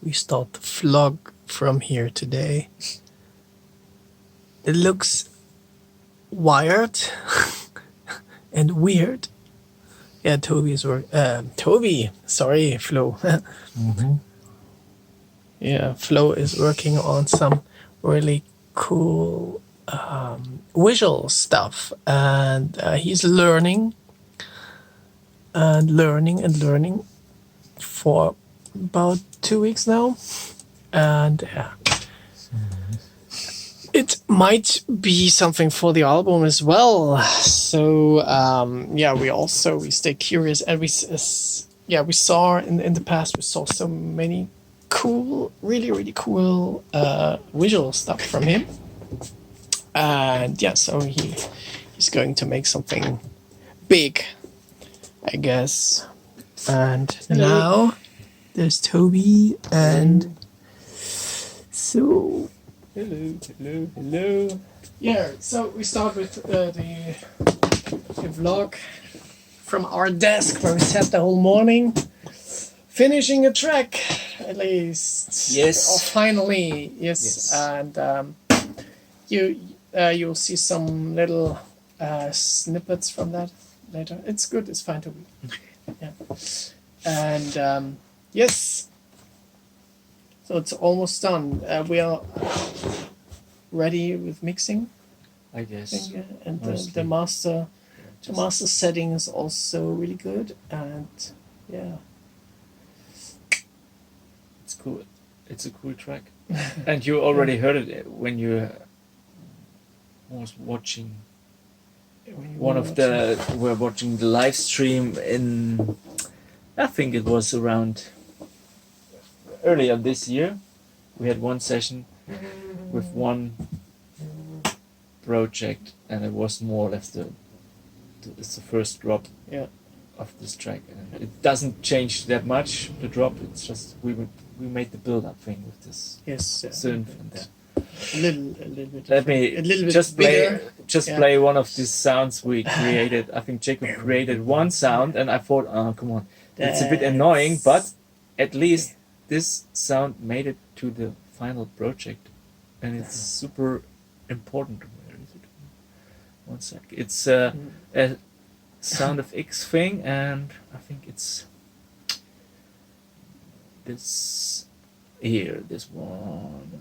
we start the vlog from here today. It looks wired and weird. Yeah, sorry, Flo. Yeah, Flo is working on some really cool visual stuff, and he's learning and learning for about 2 weeks now, and it might be something for the album as well. So we stay curious, and we saw in the past, we saw so many cool, really cool visual stuff from him, and so he's going to make something big, I guess. And now there's Toby, and so hello. Yeah, so we start with the vlog from our desk, where we sat the whole morning finishing a track, at least. Yes. Or finally, yes. And you'll see some little snippets from that later. It's good. It's fine to be. Yeah. And yes. So it's almost done. We are ready with mixing, I guess. And the master setting is also really good, and it's cool. It's a cool track, and you already heard it when you was watching. We're watching the live stream in, I think it was around earlier this year. We had one session with one project, and it was more or less it's the first drop of this track. And it doesn't change that much, the drop. It's just we made the build-up thing with this synth and that. A little bit. Let me play one of these sounds we created. I think Jacob created one sound, and I thought, oh, come on, it's a bit annoying, but at least this sound made it to the final project, and it's super important. Where is it? One sec. It's a Sound of X thing, and I think it's this here. This one.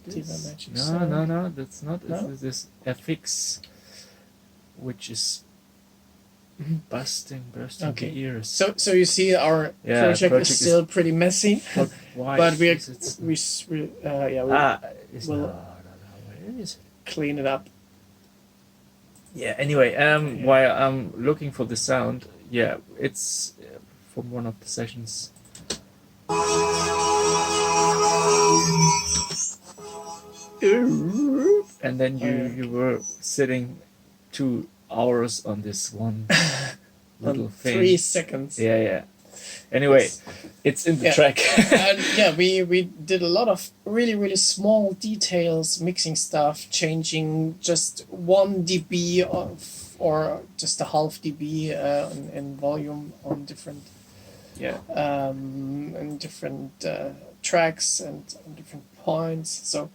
No, that's not. No? It's this FX, which is bursting the ears. So you see, our project is still pretty messy, but where is it? Clean it up. Yeah. Anyway, while I'm looking for the sound, it's from one of the sessions. And then you were sitting 2 hours on this one little thing. 3 seconds. Yeah. Anyway, it's in the track. And we did a lot of really small details, mixing stuff, changing just 1 dB or just a half dB in volume on different and different tracks and different points. So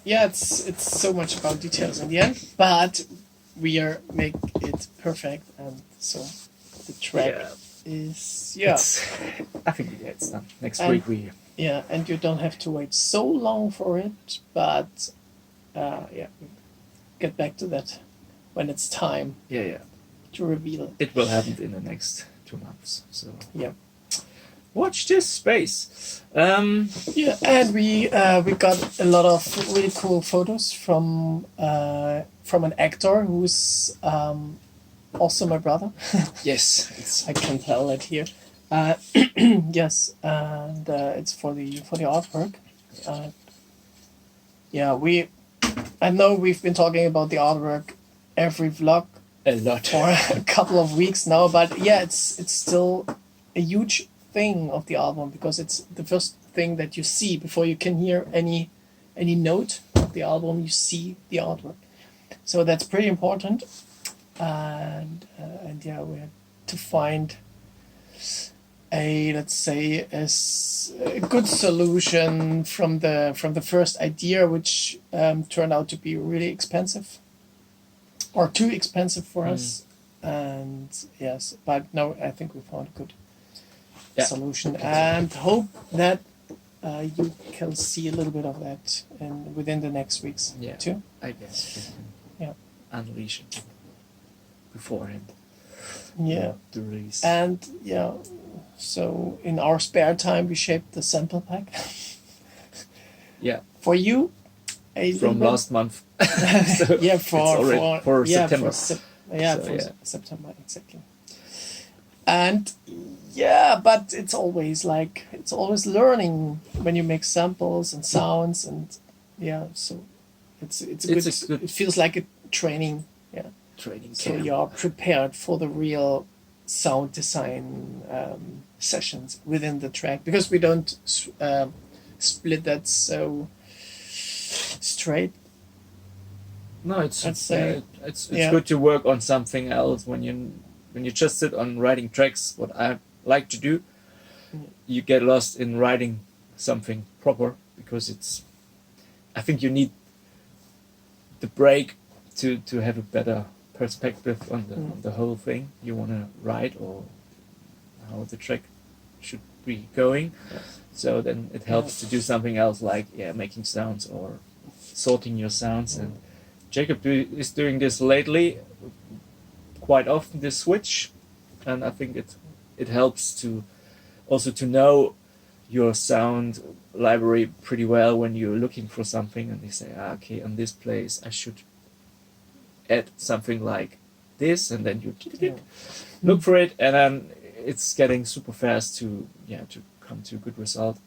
it's so much about details in the end, but we make it perfect, and so the track is I think it's done. Next week we and you don't have to wait so long for it, but get back to that when it's time to reveal it. It will happen in the next 2 months, so watch this space. And we got a lot of really cool photos from an actor who's also my brother. Yes, I can tell it here. Yes, and it's for the artwork. I know we've been talking about the artwork every vlog a lot for a couple of weeks now, but it's still a huge thing of the album, because it's the first thing that you see before you can hear any note of the album. You see the artwork, so that's pretty important. And we had to find let's say a good solution from the first idea, which turned out to be really expensive or too expensive for us. And yes, but no, I think we found a good solution, and hope that you can see a little bit of that within the next weeks too. I guess we can unleash it beforehand. Yeah, the release. And so in our spare time we shaped the sample pack. For you, from last month. So for September. For September, exactly. And but it's always learning when you make samples and sounds, and so it's good. It feels like a training. Training. So you are prepared for the real sound design sessions within the track, because we don't split that so straight. No, it's good to work on something else when you just sit on writing tracks. What I like to do, you get lost in writing something proper, because I think you need the break to have a better perspective on the whole thing you want to write, or how the track should be going. So then it helps to do something else, like making sounds or sorting your sounds. And Jacob is doing this lately quite often, this switch, and I think it helps to also to know your sound library pretty well when you're looking for something and you say, okay, on this place I should add something like this, and then you look for it, and then it's getting super fast to come to a good result.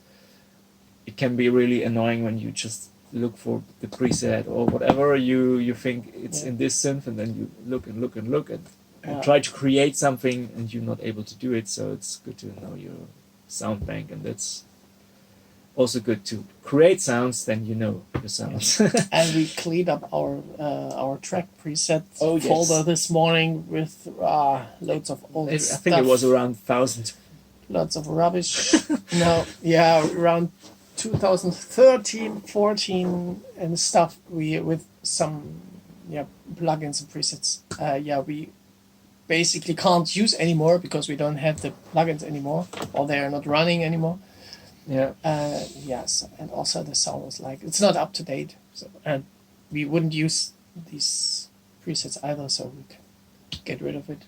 It can be really annoying when you just look for the preset or whatever you think it's in this synth, and then you look and try to create something and you're not able to do it. So it's good to know your sound bank, and that's also good to create sounds, then you know your sounds. And we cleaned up our track preset folder this morning with loads of old stuff. I think it was around 1,000. Lots of rubbish. Around 2013, 14 and stuff. We with some plugins and presets. We basically can't use anymore because we don't have the plugins anymore, or they are not running anymore. Yes, and also the sound was it's not up to date. So, and we wouldn't use these presets either, so we can get rid of it.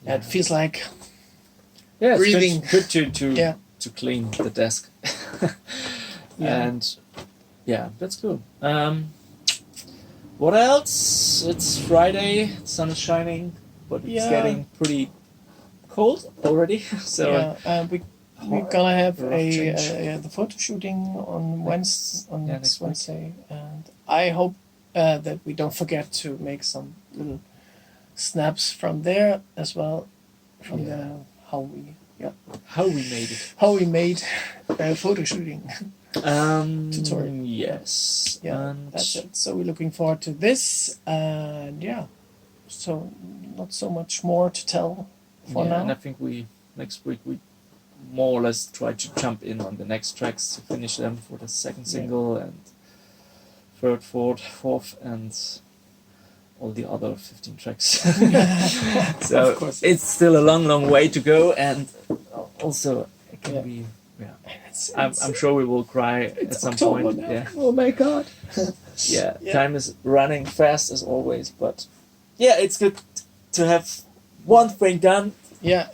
It feels like breathing. It's good to clean the desk. And that's cool. What else? It's Friday, sun is shining, but it's getting pretty cold already. So we're gonna have the photo shooting on next Wednesday, and I hope that we don't forget to make some little snaps from there as well, from how we made photo shooting tutorial. Yes. And that's it. So we're looking forward to this, and so not so much more to tell for now. And I think next week we more or less try to jump in on the next tracks to finish them for the second single and third, fourth, and all the other 15 tracks. So it's still a long way to go, and also it can be. I'm sure we will cry at some October point. Now. Oh my God. Time is running fast as always, but it's good to have one thing done. We're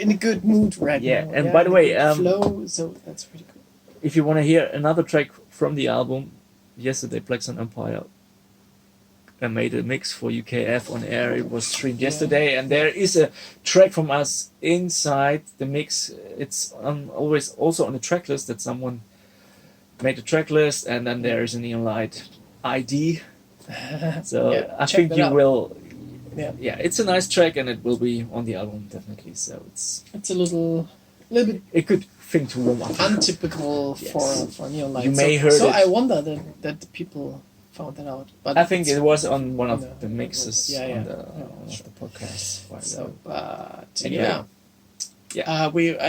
in a good mood right now. And by the way, flow, so that's pretty cool. If you want to hear another track from the album, yesterday Black Sun Empire I made a mix for UKF on air. It was streamed yesterday, and there is a track from us inside the mix. It's always also on the track list that someone made a track list, and then there is a neon light ID. So I think you will. It's a nice track, and it will be on the album definitely. So it's a little bit a good thing to warm up. Untypical for neon light. You may hear it. So I wonder that the people found that out. But I think it was on one of No, the mixes yeah, yeah. on the, Yeah, one of sure. the podcasts. So, but Anyway. yeah.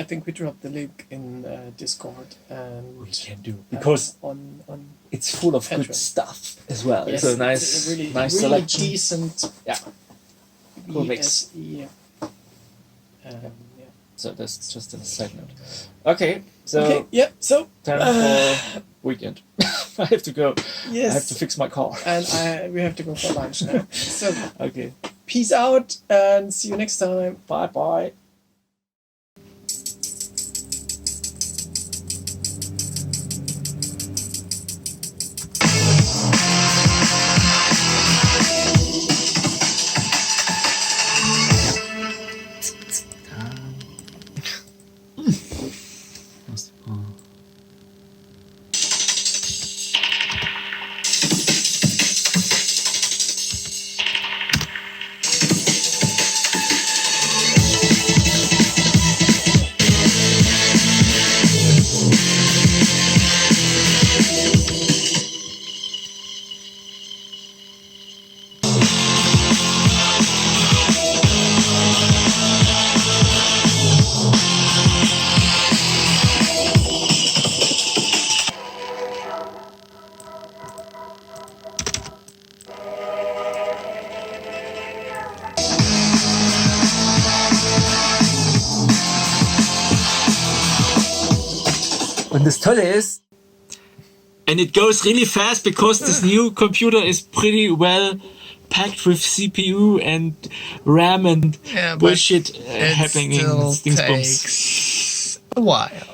I think we dropped the link in Discord and we can do because on it's full of good Patreon. stuff as well. Yes, it's a nice, it's a really, nice really selection. decent Yeah. Cool mix. VSE. Yeah. So that's just a side note. Okay, so Okay. Yeah. So time for weekend. I have to go. yes, I have to fix my car. and we have to go for lunch now. So Okay. peace out and see you next time. Bye bye. Und das Tolle ist, and it goes really fast because this new computer is pretty well packed with CPU and RAM and bullshit happening in Dingsbums. a while.